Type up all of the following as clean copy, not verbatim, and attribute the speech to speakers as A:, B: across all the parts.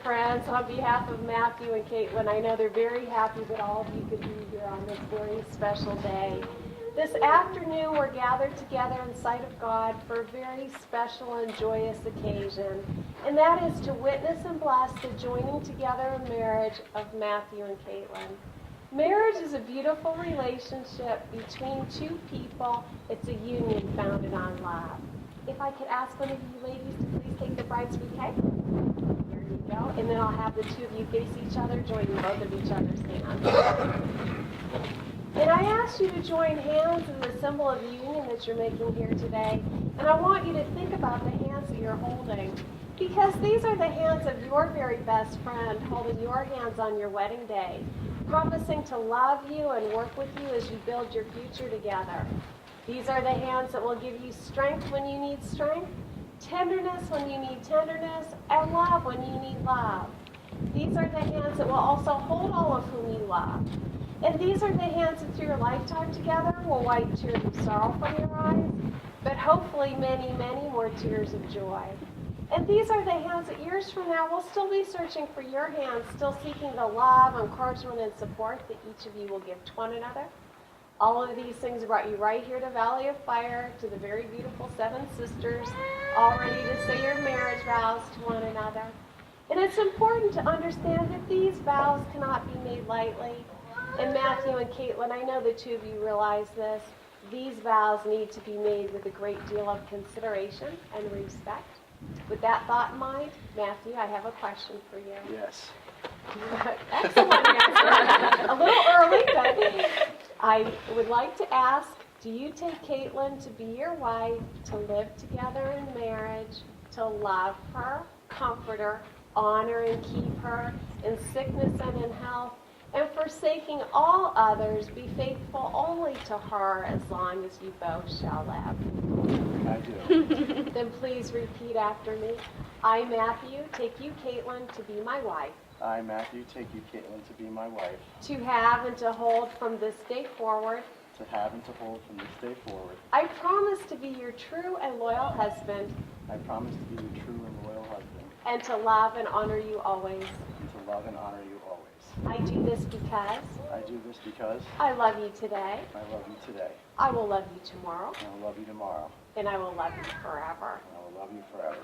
A: friends, on behalf of Matthew and Caitlin, I know they're very happy that all of you could be here on this very special day. This afternoon, we're gathered together in sight of God for a very special and joyous occasion, and that is to witness and bless the joining together in marriage of Matthew and Caitlin. Marriage is a beautiful relationship between two people. It's a union founded on love. If I could ask one of you ladies to please take the bride's bouquet. There you go. And then I'll have the two of you face each other, joining both of each other's hands. And I ask you to join hands in the symbol of union that you're making here today. And I want you to think about the hands that you're holding, because these are the hands of your very best friend holding your hands on your wedding day, promising to love you and work with you as you build your future together. These are the hands that will give you strength when you need strength, tenderness when you need tenderness, and love when you need love. These are the hands that will also hold all of whom you love. And these are the hands that through your lifetime together will wipe tears of sorrow from your eyes, but hopefully many, many more tears of joy. And these are the hands that years from now will still be searching for your hands, still seeking the love, encouragement, and support that each of you will give to one another. All of these things brought you right here to Valley of Fire, to the very beautiful Seven Sisters, all ready to say your marriage vows to one another. And it's important to understand that these vows cannot be made lightly. And Matthew and Caitlin, I know the two of you realize this. These vows need to be made with a great deal of consideration and respect. With that thought in mind, Matthew, I have a question for you.
B: Yes.
A: Excellent answer. A little early, but I would like to ask, do you take Caitlin to be your wife, to live together in marriage, to love her, comfort her, honor and keep her in sickness and in health, and forsaking all others, be faithful only to her as long as you both shall live?
B: I do.
A: Then please repeat after me. I, Matthew, take you, Caitlin, to be my wife.
B: I, Matthew, take you, Caitlin, to be my wife,
A: To have and to hold from this day forward.
B: to have and to hold from this day forward.
A: I promise to be your true and loyal husband,
B: I promise to be your true and loyal husband,
A: and to love and honor you always.
B: and to love and honor you always.
A: I do this because
B: I do this because
A: I love you today,
B: I love you today,
A: I will love you tomorrow,
B: and I will love you tomorrow,
A: and I will love you forever.
B: and I will love you forever.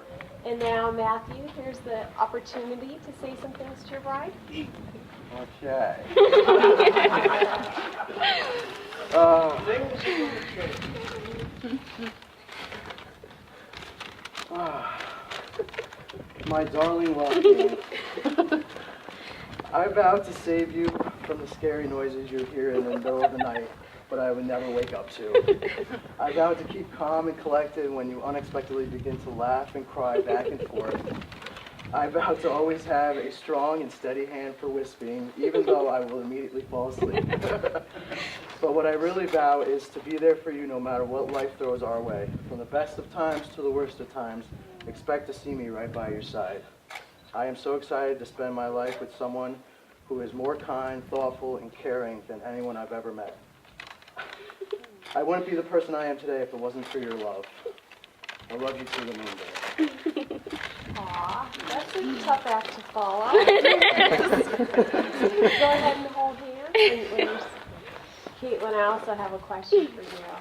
A: And now, Matthew, here's the opportunity to say some things to your bride.
B: Okay. My darling Lucky, I vow to save you from the scary noises you hear in the middle of the night, but I would never wake up to. I vow to keep calm and collected when you unexpectedly begin to laugh and cry back and forth. I vow to always have a strong and steady hand for wisping, even though I will immediately fall asleep. But what I really vow is to be there for you no matter what life throws our way. From the best of times to the worst of times, expect to see me right by your side. I am so excited to spend my life with someone who is more kind, thoughtful, and caring than anyone I've ever met. I wouldn't be the person I am today if it wasn't for your love. I love you to the moon, babe.
A: Aw, that's a tough act to follow. Go ahead and hold hands. And Caitlin, I also have a question for you.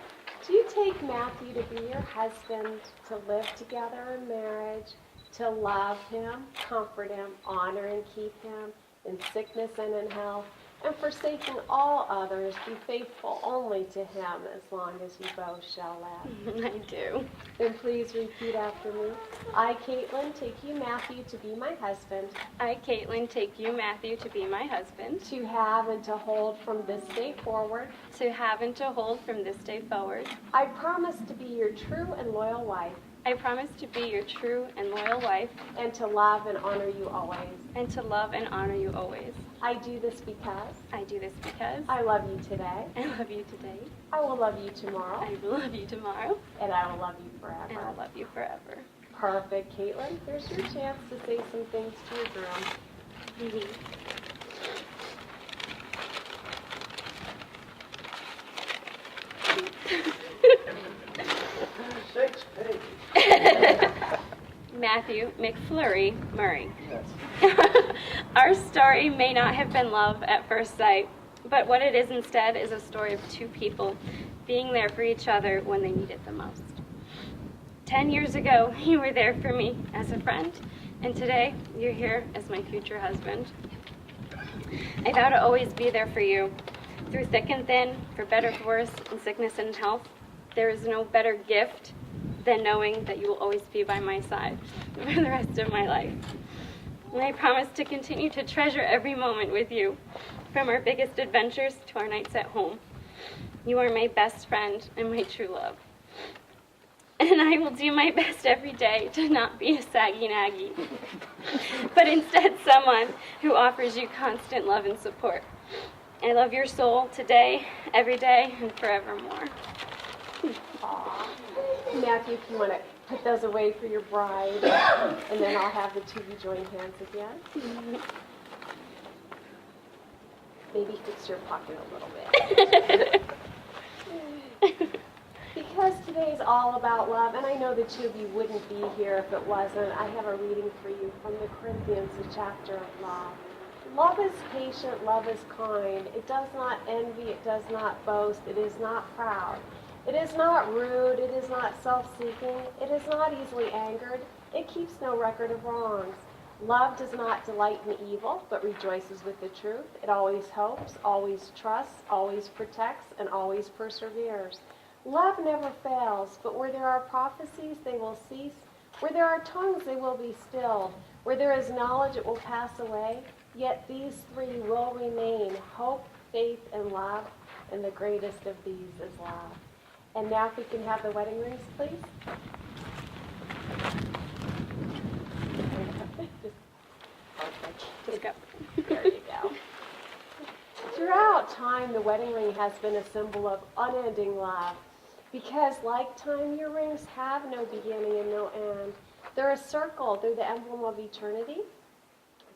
A: Do you take Matthew to be your husband, to live together in marriage, to love him, comfort him, honor and keep him in sickness and in health, and forsaking all others, be faithful only to him as long as you both shall live?
C: I do.
A: Then please repeat after me. I, Caitlin, take you, Matthew, to be my husband,
C: I, Caitlin, take you, Matthew, to be my husband,
A: to have and to hold from this day forward.
C: to have and to hold from this day forward.
A: I promise to be your true and loyal wife,
C: I promise to be your true and loyal wife,
A: and to love and honor you always.
C: and to love and honor you always.
A: I do this because
C: I do this because
A: I love you today,
C: I love you today,
A: I will love you tomorrow,
C: I will love you tomorrow,
A: and I will love you
C: and
A: forever.
C: I'll love you forever.
A: Perfect, Caitlin. Here's your chance to say some things to your groom.
B: 6 pages.
C: Matthew McFlurry Murray.
B: Yes.
C: Our story may not have been love at first sight, but what it is instead is a story of two people being there for each other when they needed the most. 10 years ago, you were there for me as a friend, and today you're here as my future husband. I vow to always be there for you, through thick and thin, for better, for worse, in sickness and health. There is no better gift than knowing that you will always be by my side for the rest of my life. And I promise to continue to treasure every moment with you, from our biggest adventures to our nights at home. You are my best friend and my true love. And I will do my best every day to not be a saggy naggy, but instead someone who offers you constant love and support. I love your soul today, every day, and forevermore.
A: Aw. Matthew, if you want to put those away for your bride, and then I'll have the two of you join hands again. Maybe fix your pocket a little bit. Because today is all about love, and I know the two of you wouldn't be here if it wasn't. I have a reading for you from the Corinthians, the chapter of love. Love is patient, love is kind. It does not envy, it does not boast, it is not proud. It is not rude, it is not self-seeking, it is not easily angered, it keeps no record of wrongs. Love does not delight in evil, but rejoices with the truth. It always hopes, always trusts, always protects, and always perseveres. Love never fails, but where there are prophecies, they will cease. Where there are tongues, they will be stilled. Where there is knowledge, it will pass away. Yet these three will remain: hope, faith, and love. And the greatest of these is love. And now if we can have the wedding rings, please.
C: Just go.
A: There you go. Throughout time, the wedding ring has been a symbol of unending love. Because like time, your rings have no beginning and no end. They're a circle. They're the emblem of eternity.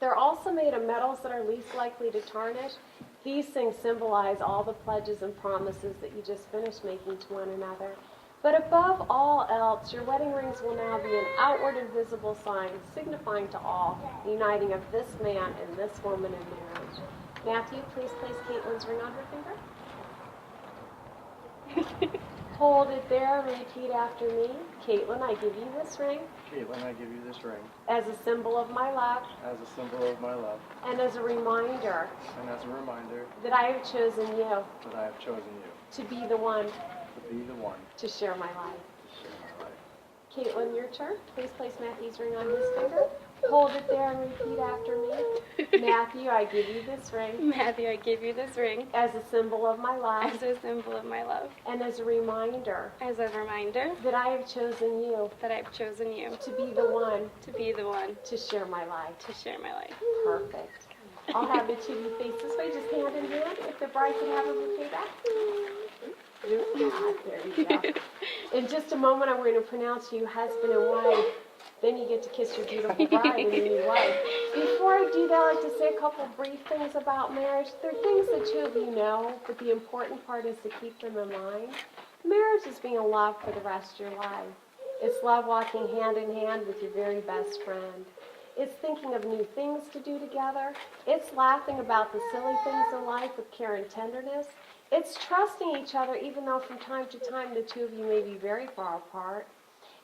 A: They're also made of metals that are least likely to tarnish. These things symbolize all the pledges and promises that you just finished making to one another. But above all else, your wedding rings will now be an outward and visible sign, signifying to all the uniting of this man and this woman in marriage. Matthew, please place Caitlin's ring on her finger. Hold it there and repeat after me. Caitlin, I give you this ring
B: Caitlin, I give you this ring
A: as a symbol of my love
B: as a symbol of my love
A: and as a reminder
B: and as a reminder
A: that I have chosen you
B: that I have chosen you
A: to be the one
B: to be the one
A: to share my life.
B: to share my life.
A: Caitlin, your turn. Please place Matthew's ring on his finger. Hold it there and repeat after me. Matthew, I give you this ring
C: Matthew, I give you this ring
A: as a symbol of my love
C: as a symbol of my love,
A: and as a reminder
C: as a reminder
A: that I have chosen you
C: that I've chosen you
A: to be the one
C: to be the one
A: to share my life.
C: to share my life.
A: Perfect. I'll have the two of you face this way, just hand in hand. If the bride can have a bouquet back. There you go. In just a moment, I'm going to pronounce you husband and wife. Then you get to kiss your beautiful bride and your new wife. Before I do that, I'd like to say a couple brief things about marriage. There are things that two of you know, but the important part is to keep them in mind. Marriage is being in love for the rest of your life. It's love walking hand in hand with your very best friend. It's thinking of new things to do together. It's laughing about the silly things in life with care and tenderness. It's trusting each other even though from time to time the two of you may be very far apart.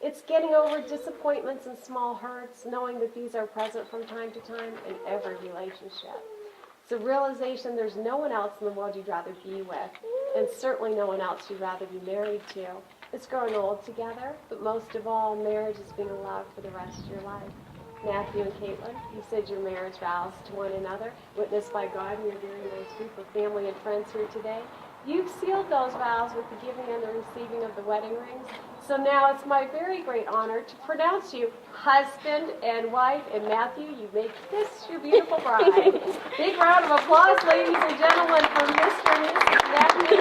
A: It's getting over disappointments and small hurts, knowing that these are present from time to time in every relationship. It's a realization there's no one else in the world you'd rather be with, and certainly no one else you'd rather be married to. It's growing old together, but most of all, marriage is being in love for the rest of your life. Matthew and Caitlin, you said your marriage vows to one another, witnessed by God and your very nice group of family and friends here today. You've sealed those vows with the giving and the receiving of the wedding rings. So now it's my very great honor to pronounce you husband and wife. And Matthew, you may kiss your beautiful bride. Big round of applause, ladies and gentlemen, for Mr. and Mrs. Matthew.